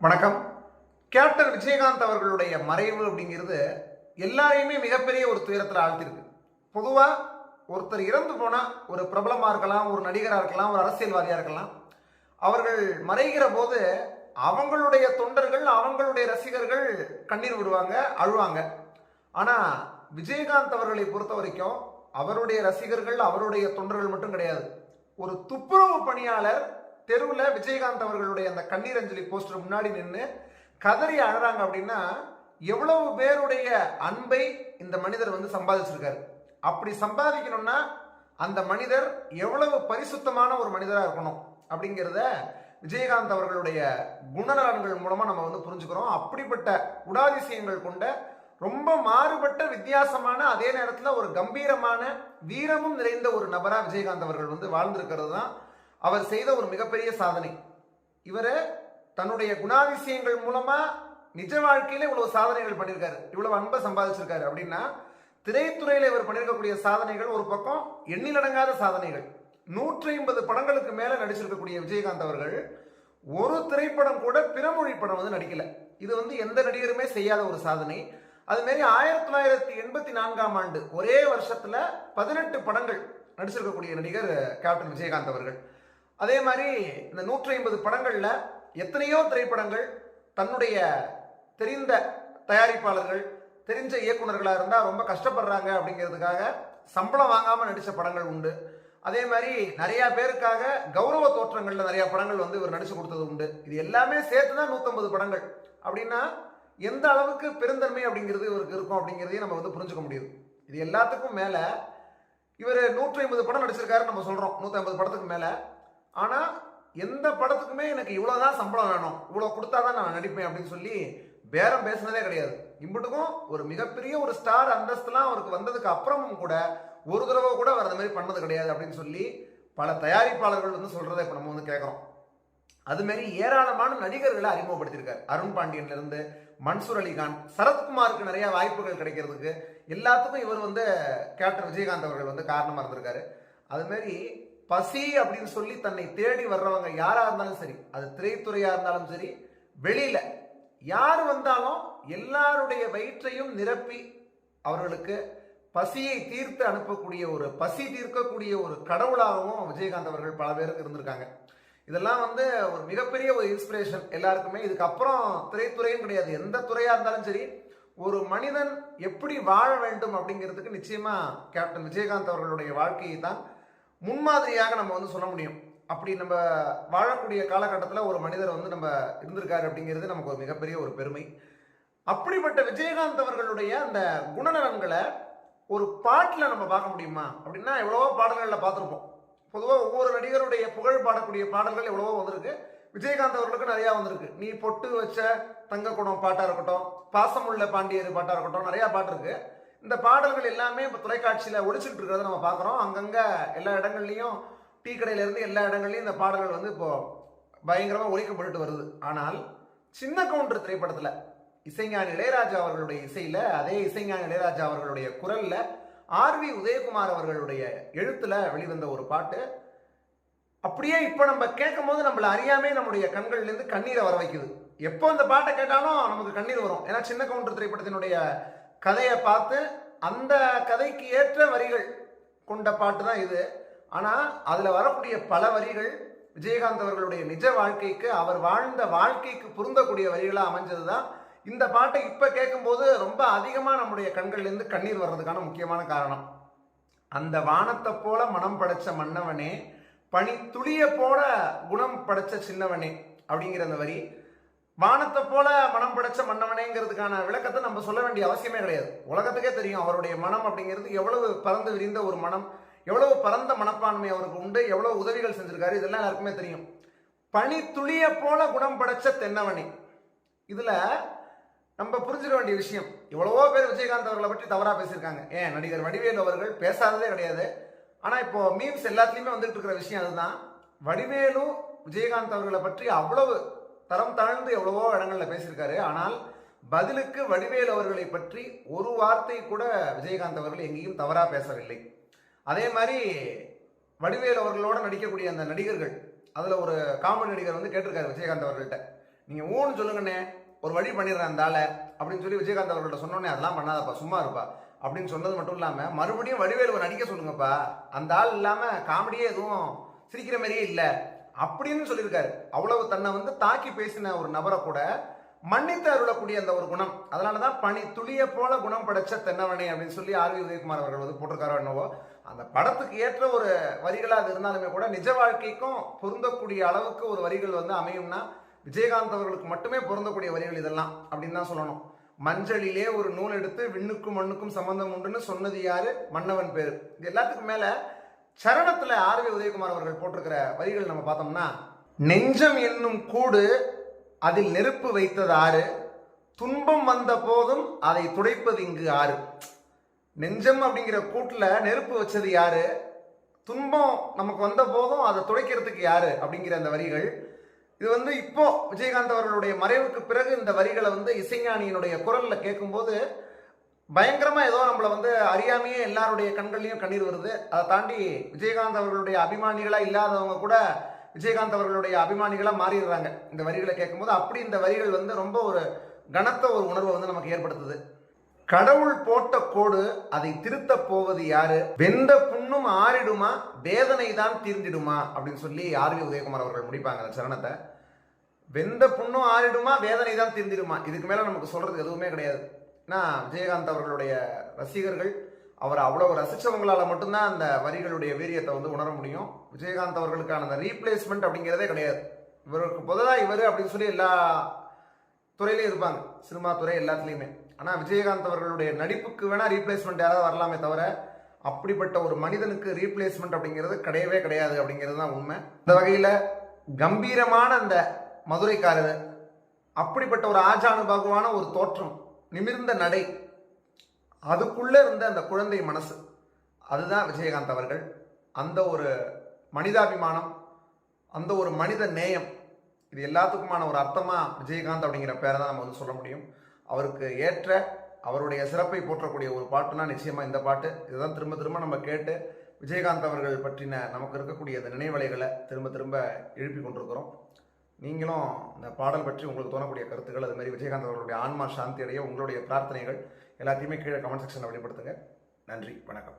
வணக்கம். கேப்டன் விஜயகாந்த் அவர்களுடைய மறைவு அப்படிங்கிறது எல்லாரையுமே மிகப்பெரிய ஒரு துயரத்தில் ஆழ்த்திருக்கு. பொதுவாக ஒருத்தர் இறந்து போனால் ஒரு பிரபலமாக இருக்கலாம், ஒரு நடிகராக இருக்கலாம், ஒரு அரசியல்வாதியாக இருக்கலாம், அவர்கள் மறைகிற போது அவங்களுடைய தொண்டர்கள், அவங்களுடைய ரசிகர்கள் கண்ணீர் விடுவாங்க, அழுவாங்க. ஆனால் விஜயகாந்த் அவர்களை பொறுத்த வரைக்கும் அவருடைய ரசிகர்கள், அவருடைய தொண்டர்கள் மட்டும் கிடையாது. ஒரு துப்புரவு பணியாளர் தெருவில் விஜயகாந்த் அவர்களுடைய அந்த கண்ணீர் அஞ்சலி போஸ்டர் முன்னாடி நின்று கதறி அழறாங்க அப்படின்னா எவ்வளவு பேருடைய அன்பை இந்த மனிதர் சம்பாதிச்சிருக்காரு. அப்படி சம்பாதிக்கணும்னா அந்த மனிதர் எவ்வளவு பரிசுத்தமான ஒரு மனிதராக இருக்கணும் அப்படிங்கிறத விஜயகாந்த் அவர்களுடைய குணநலன்கள் மூலமா நம்ம புரிஞ்சுக்கிறோம். அப்படிப்பட்ட குணாதிசயங்கள் கொண்ட ரொம்ப மாறுபட்ட வித்தியாசமான அதே நேரத்தில் ஒரு கம்பீரமான வீரமும் நிறைந்த ஒரு நபரா விஜயகாந்த் அவர்கள் வாழ்ந்திருக்கிறது தான் அவர் செய்த ஒரு மிகப்பெரிய சாதனை. இவர் தன்னுடைய குணாதிசயங்கள் மூலமா நிஜ வாழ்க்கையில இவ்வளவு சாதனைகள் பண்ணியிருக்காரு, இவ்வளவு அன்பை சம்பாதிச்சிருக்காரு அப்படின்னா திரைத்துறையில இவர் பண்ணியிருக்கக்கூடிய சாதனைகள் ஒரு பக்கம் எண்ணிலடங்காத சாதனைகள். 150 படங்களுக்கு மேல நடிச்சிருக்கக்கூடிய விஜயகாந்த் அவர்கள் ஒரு திரைப்படம் கூட பிறமொழி படம் நடிக்கல. இது எந்த நடிகருமே செய்யாத ஒரு சாதனை. அது மாதிரி 1984ஆம் ஆண்டு ஒரே வருஷத்துல 18 படங்கள் நடிச்சிருக்கக்கூடிய நடிகர் கேப்டன் விஜயகாந்த் அவர்கள். அதே மாதிரி இந்த 150 படங்கள்ல எத்தனையோ திரைப்படங்கள் தன்னுடைய தெரிந்த தயாரிப்பாளர்கள், தெரிஞ்ச இயக்குநர்களாக இருந்தால் ரொம்ப கஷ்டப்படுறாங்க அப்படிங்கிறதுக்காக சம்பளம் வாங்காமல் நடித்த படங்கள் உண்டு. அதே மாதிரி நிறைய பேருக்காக கௌரவ தோற்றங்களில் நிறைய படங்கள் இவர் நடிச்சு கொடுத்தது உண்டு. இது எல்லாமே சேர்த்து தான் 150 படங்கள் அப்படின்னா எந்த அளவுக்கு பெருந்தன்மை அப்படிங்கிறது இவருக்கு இருக்கும் அப்படிங்கிறதையும் நம்ம புரிஞ்சுக்க முடியுது. இது எல்லாத்துக்கும் மேலே இவர் 150 படம் நடிச்சிருக்காரு நம்ம சொல்கிறோம், 150 படத்துக்கு மேலே. ஆனால் எந்த படத்துக்குமே எனக்கு இவ்வளோதான் சம்பளம் வேணும், இவ்வளோ கொடுத்தாதான் நான் நடிப்பேன் அப்படின்னு சொல்லி பேரம் பேசினதே கிடையாது. இம்புட்டுக்கும் ஒரு மிகப்பெரிய ஒரு ஸ்டார் அந்தஸ்துலாம் அவருக்கு வந்ததுக்கு அப்புறமும் கூட ஒரு தடவை கூட அவர் அந்த மாதிரி பண்ணது கிடையாது அப்படின்னு சொல்லி பல தயாரிப்பாளர்கள் சொல்றதை இப்போ நம்ம கேட்குறோம். அதுமாரி ஏராளமான நடிகர்களை அறிமுகப்படுத்தியிருக்காரு. அருண் பாண்டியன்ல இருந்து மன்சூர் அலிகான், சரத்குமாருக்கு நிறைய வாய்ப்புகள் கிடைக்கிறதுக்கு எல்லாத்துக்கும் இவர் கேப்டன் விஜயகாந்த் அவர்கள் காரணமாக இருந்திருக்காரு. அதுமாரி பசி அப்படின்னு சொல்லி தன்னை தேடி வர்றவங்க யாரா இருந்தாலும் சரி, அது திரைத்துறையா இருந்தாலும் சரி, வெளியில யார் வந்தாலும் எல்லாருடைய வயிற்றையும் நிரப்பி அவர்களுக்கு பசியை தீர்த்து அனுப்பக்கூடிய ஒரு பசி தீர்க்கக்கூடிய ஒரு கடவுளாகவும் விஜயகாந்த் அவர்கள் பல பேருக்கு இருந்திருக்காங்க. இதெல்லாம் ஒரு மிகப்பெரிய ஒரு இன்ஸ்பிரேஷன் எல்லாருக்குமே. இதுக்கப்புறம் திரைத்துறையும் கிடையாது, எந்த துறையா இருந்தாலும் சரி, ஒரு மனிதன் எப்படி வாழ வேண்டும் அப்படிங்கிறதுக்கு நிச்சயமா கேப்டன் விஜயகாந்த் அவர்களுடைய வாழ்க்கையை தான் முன்மாதிரியாக நம்ம சொல்ல முடியும். அப்படி நம்ம வாழக்கூடிய காலகட்டத்தில் ஒரு மனிதர் நம்ம இருந்திருக்காரு அப்படிங்கிறது நமக்கு ஒரு மிகப்பெரிய ஒரு பெருமை. அப்படிப்பட்ட விஜயகாந்த் அவர்களுடைய அந்த குணநலன்களை ஒரு பாட்டில் நம்ம பார்க்க முடியுமா அப்படின்னா எவ்வளவோ பாடல்களில் பார்த்துருப்போம். பொதுவாக ஒவ்வொரு நடிகருடைய புகழ் பாடக்கூடிய பாடல்கள் எவ்வளவோ வந்திருக்கு. விஜயகாந்த் அவர்களுக்கு நிறையா வந்திருக்கு. நீ பொட்டு வச்ச தங்க குடம் பாட்டாக இருக்கட்டும், பாசமுள்ள பாண்டியர் பாட்டாக இருக்கட்டும், நிறையா பாட்டு இருக்கு. இந்த பாடல்கள் எல்லாமே இப்போ தொலைக்காட்சியில் ஒழிச்சுட்டு இருக்கிறத நம்ம பார்க்குறோம். அங்கங்கே எல்லா இடங்கள்லையும், டீ கடையிலேருந்து எல்லா இடங்கள்லையும் இந்த பாடல்கள் இப்போ பயங்கரமாக ஒழிக்கப்பட்டு வருது. ஆனால் சின்ன கவுண்டர் திரைப்படத்தில் இசைஞானி இளையராஜா அவர்களுடைய இசையில், அதே இசைஞானி இளையராஜா அவர்களுடைய குரலில், ஆர்வி உதயகுமார் அவர்களுடைய எழுத்தில் வெளிவந்த ஒரு பாட்டு அப்படியே இப்போ நம்ம கேட்கும் போது நம்மளை அறியாமே நம்முடைய கண்கள்லேருந்து கண்ணீரை வர வைக்குது. எப்போ அந்த பாட்டை கேட்டாலும் நமக்கு கண்ணீர் வரும். ஏன்னா சின்ன கவுண்டர் திரைப்படத்தினுடைய கதையை பார்த்து அந்த கதைக்கு ஏற்ற வரிகள் கொண்ட பாட்டு தான் இது. ஆனால் அதில் வரக்கூடிய பல வரிகள் விஜயகாந்த் அவர்களுடைய நிஜ வாழ்க்கைக்கு, அவர் வாழ்ந்த வாழ்க்கைக்கு பொருந்தக்கூடிய வரிகளாக அமைஞ்சது தான் இந்த பாட்டை இப்போ கேட்கும்போது ரொம்ப அதிகமாக நம்முடைய கண்கள்லேருந்து கண்ணீர் வர்றதுக்கான முக்கியமான காரணம். அந்த வானத்தை போல மனம் படைச்ச மன்னவனே, பனி துளிய போல குணம் படைச்ச சின்னவனே அப்படிங்கிற அந்த வரி, வானத்தை போல மனம் படைச்ச மன்னவனேங்கிறதுக்கான விளக்கத்தை நம்ம சொல்ல வேண்டிய அவசியமே கிடையாது. உலகத்துக்கே தெரியும் அவருடைய மனம் அப்படிங்கிறது எவ்வளவு பறந்து விரிந்த ஒரு மனம், எவ்வளவு பரந்த மனப்பான்மை அவருக்கு உண்டு, எவ்வளவு உதவிகள் செஞ்சிருக்காரு, இதெல்லாம் எல்லாருக்குமே தெரியும். பனி துளிய போல குணம் படைச்ச தென்னவனே, இதுல நம்ம புரிஞ்சுக்க வேண்டிய விஷயம், எவ்வளவோ பேர் விஜயகாந்த் அவர்களை பற்றி தவறா பேசியிருக்காங்க. ஏன் நடிகர் வடிவேலு அவர்கள் பேசாததே கிடையாது. ஆனா இப்போ மீம்ஸ் எல்லாத்துலயுமே இருக்கிற விஷயம் அதுதான். வடிவேலு விஜயகாந்த் அவர்களை பற்றி அவ்வளவு தரம் தாழ்ந்து எவ்வளவோ இடங்கள்ல பேசியிருக்காரு. ஆனால் பதிலுக்கு வடிவேலு அவர்களை பற்றி ஒரு வார்த்தை கூட விஜயகாந்த் அவர்கள் எங்கேயும் தவறா பேசவில்லை. அதே மாதிரி வடிவேலு அவர்களோட நடிக்கக்கூடிய அந்த நடிகர்கள், அதுல ஒரு காமெடி நடிகர் கேட்டிருக்காரு விஜயகாந்த் அவர்கள்ட்ட, நீங்கள் ஊன்னு சொல்லுங்கண்ணே, ஒரு வழி பண்ணிடுறேன் அந்த ஆளை அப்படின்னு சொல்லி விஜயகாந்த் அவர்கள்ட்ட சொன்னோன்னே, அதெல்லாம் பண்ணாதப்பா, சும்மா இருப்பா அப்படின்னு சொன்னது மட்டும் இல்லாமல் மறுபடியும் வடிவேலு நடிக்க சொல்லுங்கப்பா, அந்த ஆள் இல்லாமல் காமெடியே எதுவும் சிரிக்கிற மாதிரியே இல்லை அப்படின்னு சொல்லியிருக்காரு. அவ்வளவு தன்னை தாக்கி பேசின ஒரு நபரை கூட மன்னித்து அருளக்கூடிய அந்த ஒரு குணம், அதனாலதான் பனி துளிய போல குணம் படைச்ச தென்னவனே அப்படின்னு சொல்லி ஆர் வி உதயகுமார் அவர்கள் போட்டிருக்காரோ என்னவோ. அந்த படத்துக்கு ஏற்ற ஒரு வரிகளா அது இருந்தாலுமே கூட நிஜ வாழ்க்கைக்கும் பொருந்தக்கூடிய அளவுக்கு ஒரு வரிகள் அமையும்னா விஜயகாந்த் அவர்களுக்கு மட்டுமே பொருந்தக்கூடிய வரிகள் இதெல்லாம் அப்படின்னு தான் சொல்லணும். மஞ்சளிலே ஒரு நூல் எடுத்து விண்ணுக்கும் மண்ணுக்கும் சம்பந்தம் உண்டுன்னு சொன்னது யாரு? மன்னவன் பேரு. இது எல்லாத்துக்கும் மேல சரணத்துல ஆர் வி உதயகுமார் அவர்கள் போட்டிருக்கிற வரிகள் நம்ம பார்த்தோம்னா, நெஞ்சம் என்னும் கூடு அதில் நெருப்பு வைத்தது ஆறு, துன்பம் வந்த போதும் அதை துடைப்பது இங்கு ஆறு. நெஞ்சம் அப்படிங்கிற கூட்டுல நெருப்பு வச்சது யாரு? துன்பம் நமக்கு வந்த போதும் அதை துடைக்கிறதுக்கு யாரு அப்படிங்கிற அந்த வரிகள். இது இப்போ விஜயகாந்த் அவர்களுடைய மறைவுக்கு பிறகு இந்த வரிகளை இசைஞானியினுடைய குரல்ல கேட்கும்போது பயங்கரமா ஏதோ நம்மள அறியாமையே எல்லாருடைய கண்கள்லையும் கண்ணீர் வருது. அதை தாண்டி விஜயகாந்த் அவர்களுடைய அபிமானிகளா இல்லாதவங்க கூட விஜயகாந்த் அவர்களுடைய அபிமானிகளா மாறிடுறாங்க இந்த வரிகளை கேட்கும்போது. அப்படி இந்த வரிகள் ரொம்ப ஒரு கனத்த ஒரு உணர்வை நமக்கு ஏற்படுத்துது. கடவுள் போட்ட கோடு அதை திருத்த போவது யாரு? வெந்த புண்ணும் ஆறிடுமா, வேதனை தான் தீர்ந்திடுமா அப்படின்னு சொல்லி ஆர் வி உதயகுமார் அவர்கள் முடிப்பாங்க அந்த சரணத்தை. வெந்த புண்ணும் ஆறிடுமா, வேதனை தான் தீர்ந்திடுமா, இதுக்கு மேல நமக்கு சொல்றது எதுவுமே கிடையாது. ஏன்னா விஜயகாந்த் அவர்களுடைய ரசிகர்கள் அவரை அவ்வளவு ரசிச்சவங்களால மட்டும்தான் அந்த வரிகளுடைய வீரியத்தை உணர முடியும். விஜயகாந்த் அவர்களுக்கான அந்த ரீப்ளேஸ்மெண்ட் அப்படிங்கிறதே கிடையாது. இவருக்கு பொதுவாக இவர் அப்படின்னு சொல்லி எல்லா துறையிலையும் இருப்பாங்க, சினிமா துறை எல்லாத்துலேயுமே. ஆனால் விஜயகாந்த் அவர்களுடைய நடிப்புக்கு வேணா ரீப்ளேஸ்மெண்ட் யாராவது வரலாமே தவிர அப்படிப்பட்ட ஒரு மனிதனுக்கு ரீப்ளேஸ்மெண்ட் அப்படிங்கிறது கிடையவே கிடையாது அப்படிங்கிறது தான் உண்மை. இந்த வகையில் கம்பீரமான அந்த மதுரைக்காரர், அப்படிப்பட்ட ஒரு ஆஜானுபாகுவான ஒரு தோற்றம், நிமிர்ந்த நடை, அதுக்குள்ள இருந்த அந்த குழந்தை மனசு, அதுதான் விஜயகாந்த் அவர்கள். அந்த ஒரு மனிதாபிமானம், அந்த ஒரு மனித நேயம், இது எல்லாத்துக்குமான ஒரு அர்த்தமா விஜயகாந்த் அப்படிங்கிற பேரை தான் நம்ம சொல்ல முடியும். அவருக்கு ஏற்ற அவருடைய சிறப்பை போற்றக்கூடிய ஒரு பாட்டுனா நிச்சயமா இந்த பாட்டு. இதுதான் திரும்ப திரும்ப நம்ம கேட்டு விஜயகாந்த் அவர்கள் பற்றின நமக்கு இருக்கக்கூடிய அந்த நினைவலைகளை திரும்ப திரும்ப எழுப்பி கொண்டிருக்கிறோம். நீங்களும் இந்த பாடல் பற்றி உங்களுக்கு தோணக்கூடிய கருத்துக்கள், அது மாதிரி விஜயகாந்த் அவர்களுடைய ஆன்மா சாந்தி அடைய உங்களுடைய பிரார்த்தனைகள் எல்லாத்தையுமே கீழே கமெண்ட் செக்ஷனில் வெளிப்படுத்துங்க. நன்றி, வணக்கம்.